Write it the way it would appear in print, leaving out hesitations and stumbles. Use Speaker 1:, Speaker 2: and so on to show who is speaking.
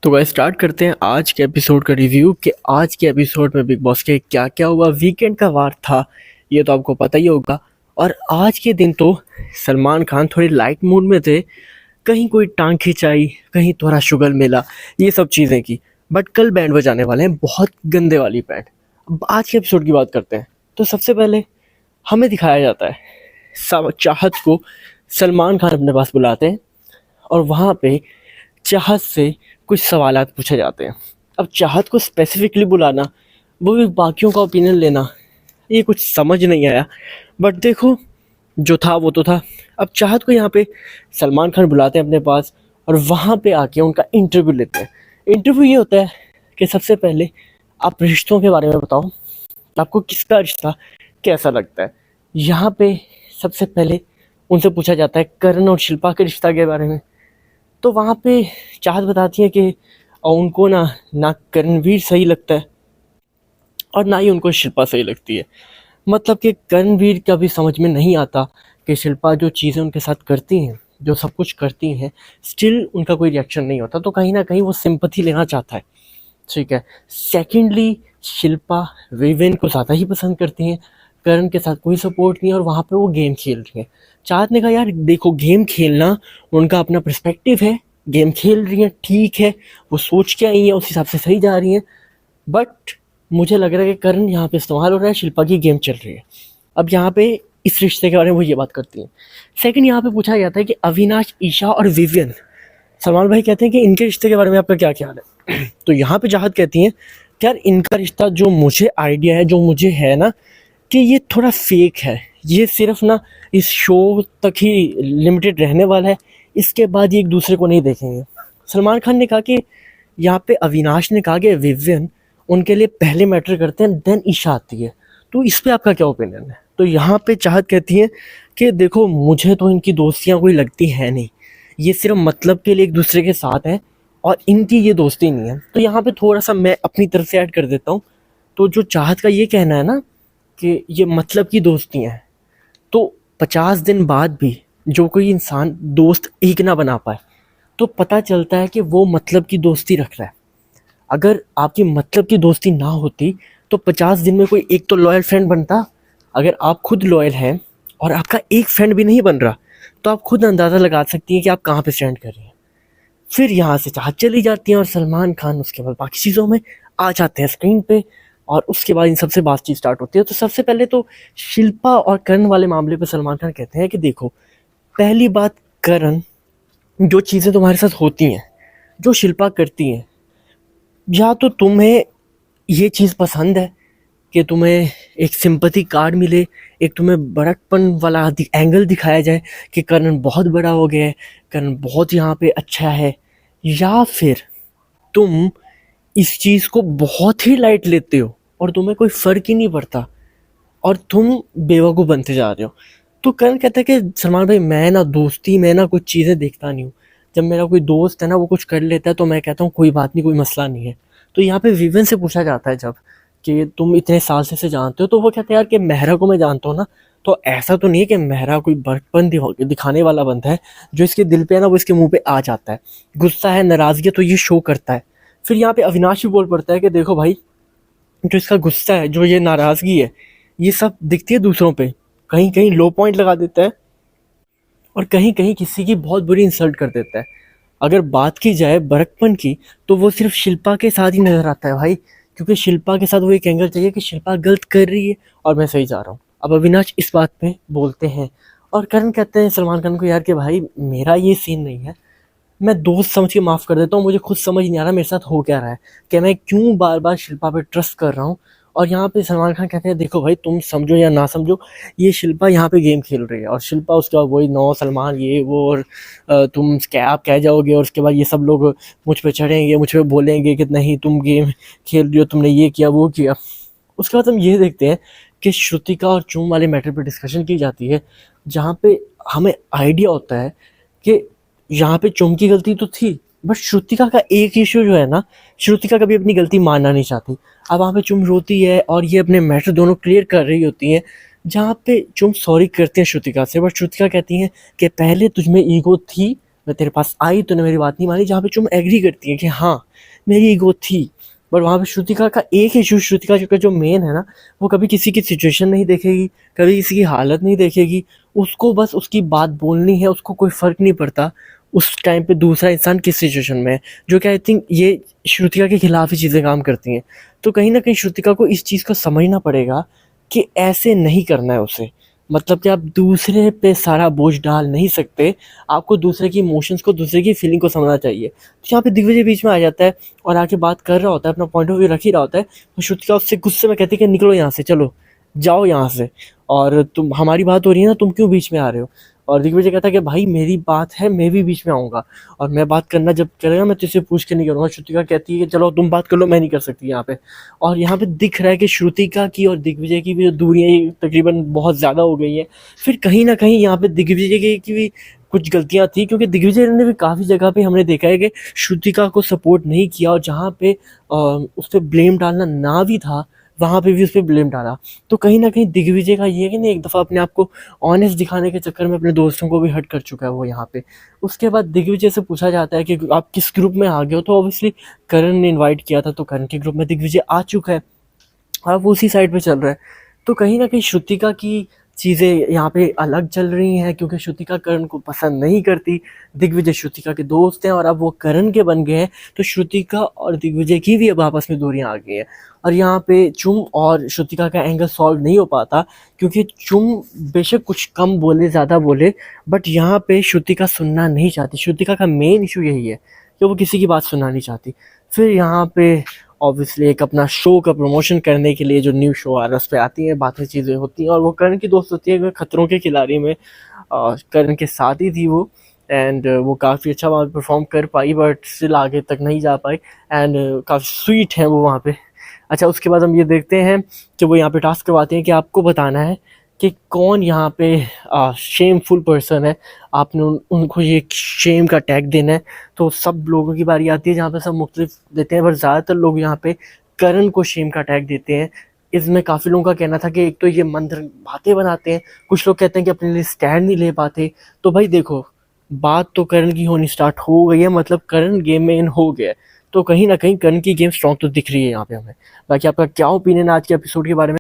Speaker 1: तो guys start करते हैं आज के एपिसोड का रिव्यू कि आज के एपिसोड में बिग बॉस के क्या क्या हुआ। वीकेंड का वार था, ये तो आपको पता ही होगा। और आज के दिन तो सलमान खान थोड़े लाइट मूड में थे, कहीं कोई टांग खिंचाई, कहीं थोड़ा शुगर मिला, ये सब चीज़ें की। बट कल बैंड बजाने वाले हैं, बहुत गंदे वाली बैंड। अब आज के एपिसोड की बात करते हैं। तो सबसे पहले हमें दिखाया जाता है सब चाहत को सलमान खान अपने पास बुलाते हैं और वहाँ पे चाहत से कुछ सवालात पूछे जाते हैं। अब चाहत को स्पेसिफिकली बुलाना, वो भी बाकियों का ओपिनियन लेना, ये कुछ समझ नहीं आया। बट देखो, जो था वो तो था। अब चाहत को यहाँ पे सलमान खान बुलाते हैं अपने पास और वहाँ पे आके उनका इंटरव्यू लेते हैं। इंटरव्यू ये होता है कि सबसे पहले आप रिश्तों के बारे में बताओ, आपको किसका रिश्ता कैसा लगता है। यहाँ पे सबसे पहले उनसे पूछा जाता है करण और शिल्पा के रिश्ता के बारे में। तो वहाँ पे चाहत बताती है कि उनको ना करणवीर सही लगता है और ना ही उनको शिल्पा सही लगती है। मतलब कि करणवीर का भी समझ में नहीं आता कि शिल्पा जो चीज़ें उनके साथ करती हैं, जो सब कुछ करती हैं, स्टिल उनका कोई रिएक्शन नहीं होता। तो कहीं ना कहीं वो सिंपैथी लेना चाहता है, ठीक है। सेकेंडली, शिल्पा विवेन को ज़्यादा ही पसंद करती हैं, करण के साथ कोई सपोर्ट नहीं है और वहाँ पे वो गेम खेल रही है। चाहत ने कहा यार देखो, गेम खेलना उनका अपना पर्सपेक्टिव है, गेम खेल रही है, ठीक है, वो सोच के आई है उस हिसाब से सही जा रही है। बट मुझे लग रहा है कि करण यहाँ पे इस्तेमाल हो रहा है, शिल्पा की गेम चल रही है। अब यहाँ पे इस रिश्ते के बारे में वो ये बात करती है। सेकंड, यहाँ पे पूछा जाता है कि अविनाश, ईशा और विवियन, सलमान भाई कहते हैं कि इनके रिश्ते के बारे में आपका क्या ख्याल है। तो यहाँ पे चाहत कहती हैं कि यार इनका रिश्ता जो मुझे आइडिया है, जो मुझे है ना, कि ये थोड़ा फेक है, ये सिर्फ ना इस शो तक ही लिमिटेड रहने वाला है, इसके बाद ये एक दूसरे को नहीं देखेंगे। सलमान खान ने कहा कि यहाँ पे अविनाश ने कहा कि विवियन उनके लिए पहले मैटर करते हैं, देन ईशा आती है। तो इस पे आपका क्या ओपिनियन है। तो यहाँ पे चाहत कहती है कि देखो, मुझे तो इनकी दोस्तियाँ कोई लगती है नहीं, ये सिर्फ मतलब के लिए एक दूसरे के साथ हैं और इनकी ये दोस्ती नहीं है। तो यहाँ पे थोड़ा सा मैं अपनी तरफ से ऐड कर देता हूँ। तो जो चाहत का ये कहना है ना कि ये मतलब की दोस्ती हैं, तो 50 दिन बाद भी जो कोई इंसान दोस्त एक ना बना पाए, तो पता चलता है कि वो मतलब की दोस्ती रख रहा है। अगर आपकी मतलब की दोस्ती ना होती तो 50 दिन में कोई एक तो लॉयल फ्रेंड बनता। अगर आप खुद लॉयल हैं और आपका एक फ्रेंड भी नहीं बन रहा, तो आप खुद अंदाज़ा लगा सकती हैं कि आप कहाँ पे स्टैंड कर रही हैं। फिर यहाँ से चाहत चली जाती हैं और सलमान खान उसके बाद बाकी चीज़ों में आ जाते हैं स्क्रीन पे और उसके बाद इन सबसे बातचीत स्टार्ट होती है। तो सबसे पहले तो शिल्पा और करण वाले मामले पे सलमान खान कहते हैं कि देखो, पहली बात, करण, जो चीज़ें तुम्हारे साथ होती हैं, जो शिल्पा करती हैं, या तो तुम्हें ये चीज़ पसंद है कि तुम्हें एक सिंपैथी कार्ड मिले, एक तुम्हें बड़कपन वाला एंगल दिखाया जाए कि करण बहुत बड़ा हो गया है, करण बहुत यहाँ पे अच्छा है, या फिर तुम इस चीज़ को बहुत ही लाइट लेते हो और तुम्हें कोई फ़र्क ही नहीं पड़ता और तुम बेवकूफ़ बनते जा रहे हो। तो करण कहता है कि सलमान भाई, मैं ना दोस्ती में ना कुछ चीज़ें देखता नहीं हूँ। जब मेरा कोई दोस्त है ना वो कुछ कर लेता है तो मैं कहता हूँ कोई बात नहीं, कोई मसला नहीं है। तो यहाँ पे विवेन से पूछा जाता है जब कि तुम इतने साल से जानते हो, तो वो कहते हैं यार कि मेहरा को मैं जानता हूँ ना, तो ऐसा तो नहीं है कि मेहरा कोई बड़कपन दिखाने वाला बंदा है, जो इसके दिल पे है ना वो इसके मुंह पे आ जाता है। गुस्सा है, नाराज़गी है, तो ये शो करता है। फिर यहाँ पे अविनाश भी बोल पड़ता है कि देखो भाई, जो इसका गुस्सा है, जो ये नाराज़गी है, ये सब दिखती है दूसरों पे, कहीं कहीं लो पॉइंट लगा देता है और कहीं कहीं किसी की बहुत बुरी इंसल्ट कर देता है। अगर बात की जाए बड़कपन की, तो वो सिर्फ शिल्पा के साथ ही नज़र आता है भाई, क्योंकि शिल्पा के साथ वो एक एंगल चाहिए कि शिल्पा गलत कर रही है और मैं सही जा रहा हूँ। अब अविनाश इस बात पे बोलते हैं और करण कहते हैं सलमान खान को यार कि भाई मेरा ये सीन नहीं है, मैं दोस्त समझ के माफ़ कर देता हूँ, मुझे खुद समझ नहीं आ रहा मेरे साथ हो क्या रहा है, कि मैं क्यों बार बार शिल्पा पे ट्रस्ट कर रहा हूँ। और यहाँ पे सलमान खान कहते हैं देखो भाई, तुम समझो या ना समझो, ये शिल्पा यहाँ पे गेम खेल रही है और शिल्पा उसके बाद वही नौ सलमान ये वो, और तुम क्या आप कह जाओगे और उसके बाद ये सब लोग मुझ पे चढ़ेंगे, मुझ पे बोलेंगे कि नहीं तुम गेम खेल रही हो, तुमने ये किया वो किया। उसके बाद हम ये देखते हैं कि श्रुतिका और चूम वाले मैटर पे डिस्कशन की जाती है, जहाँ पे हमें आइडिया होता है कि यहाँ पे चुम की गलती तो थी, बट श्रुतिका का एक इशू जो है ना, श्रुतिका कभी अपनी गलती मानना नहीं चाहती। अब वहाँ पे चुम रोती है और ये अपने मैटर दोनों क्लियर कर रही होती हैं, जहाँ पे चुम सॉरी करते हैं श्रुतिका से, बट श्रुतिका कहती हैं कि पहले तुझमें ईगो थी, मैं तेरे पास आई, तूने मेरी बात नहीं मानी, जहाँ पे तुम एग्री करती है कि हाँ मेरी ईगो थी। बट वहाँ पे श्रुतिका का एक इशू, श्रुतिका का जो मेन है ना, वो कभी किसी की सिचुएशन नहीं देखेगी, कभी किसी की हालत नहीं देखेगी, उसको बस उसकी बात बोलनी है, उसको कोई फ़र्क नहीं पड़ता उस टाइम पे दूसरा इंसान किस सिचुएशन में है। जो कि आई थिंक ये श्रुतिका के खिलाफ ही चीज़ें काम करती हैं। तो कहीं ना कहीं श्रुतिका को इस चीज़ को समझना पड़ेगा कि ऐसे नहीं करना है उसे। मतलब कि आप दूसरे पे सारा बोझ डाल नहीं सकते, आपको दूसरे की इमोशंस को, दूसरे की फीलिंग को समझना चाहिए। तो यहाँ पे दिग्विजय बीच में आ जाता है और आके बात कर रहा होता है, अपना पॉइंट ऑफ व्यू रख ही रहा होता है, तो श्रुतिका उससे गुस्से में कहती है कि निकलो यहाँ से, चलो जाओ यहाँ से, और तुम, हमारी बात हो रही है ना, तुम क्यों बीच में आ रहे हो। और दिग्विजय कहता है कि भाई मेरी बात है, मैं भी बीच में आऊँगा, और मैं बात करना जब करेगा मैं तुझसे पूछ के नहीं करूँगा। श्रुतिका कहती है कि चलो तुम बात कर लो, मैं नहीं कर सकती यहाँ पे। और यहाँ पे दिख रहा है कि श्रुतिका की और दिग्विजय की भी जो दूरियाँ तकरीबन बहुत ज़्यादा हो गई हैं। फिर कहीं ना कहीं यहाँ पे दिग्विजय की भी कुछ गलतियाँ थी, क्योंकि दिग्विजय ने भी काफ़ी जगह पे हमने देखा है कि श्रुतिका को सपोर्ट नहीं किया, और जहाँ पे उस पर ब्लेम डालना ना भी था, वहाँ पे भी उस पर ब्लेम डाला। तो कहीं ना कहीं दिग्विजय का ये है कि नहीं, एक दफ़ा अपने आप को ऑनेस्ट दिखाने के चक्कर में अपने दोस्तों को भी हर्ट कर चुका है वो यहाँ पे। उसके बाद दिग्विजय से पूछा जाता है कि आप किस ग्रुप में आ गए हो, तो ऑब्वियसली करण ने इनवाइट किया था, तो करण के ग्रुप में दिग्विजय आ चुका है, अब वो उसी साइड पे चल रहा है। तो कहीं न कहीं श्रुतिका की चीज़ें यहाँ पे अलग चल रही हैं, क्योंकि श्रुतिका करण को पसंद नहीं करती। दिग्विजय श्रुतिका के दोस्त हैं और अब वो करण के बन गए हैं, तो श्रुतिका और दिग्विजय की भी अब आपस में दूरियाँ आ गई हैं। और यहाँ पे चुम और श्रुतिका का एंगल सॉल्व नहीं हो पाता, क्योंकि चुम बेशक कुछ कम बोले, ज़्यादा बोले, बट यहाँ पे श्रुतिका सुनना नहीं चाहती। श्रुतिका का मेन इशू यही है कि वो किसी की बात सुनना नहीं चाहती। फिर यहाँ पे ऑब्वियसली एक अपना शो का प्रमोशन करने के लिए जो न्यू शो आ रहा है उस पर आती हैं, बातें चीज़ें होती हैं, और वो करण की दोस्त होती है खतरों के खिलाड़ी में। करण के साथ ही थी वो, एंड वो काफ़ी अच्छा वहाँ पे परफॉर्म कर पाई, बट स्टिल आगे तक नहीं जा पाई। एंड काफ़ी स्वीट है वो वहाँ पे। अच्छा, उसके बाद हम ये देखते हैं कि वो यहाँ पे टास्क करवाते हैं कि आपको बताना है कि कौन यहाँ पे शेमफुल पर्सन है, आपने उनको ये शेम का टैग देना है। तो सब लोगों की बारी आती है जहाँ पे सब मुख्तलिफ देते हैं, पर ज़्यादातर लोग यहाँ पे करण को शेम का टैग देते हैं। इसमें काफ़ी लोगों का कहना था कि एक तो ये मंत्र बातें बनाते हैं, कुछ लोग कहते हैं कि अपने लिए स्टैंड नहीं ले पाते। तो भाई देखो, बात तो करण की होनी स्टार्ट हो गई है, मतलब करण गेम में इन हो गया है, तो कहीं ना कहीं करण की गेम स्ट्रॉन्ग तो दिख रही है यहाँ पे हमें। बाकी आपका क्या ओपिनियन आज के एपिसोड के बारे में?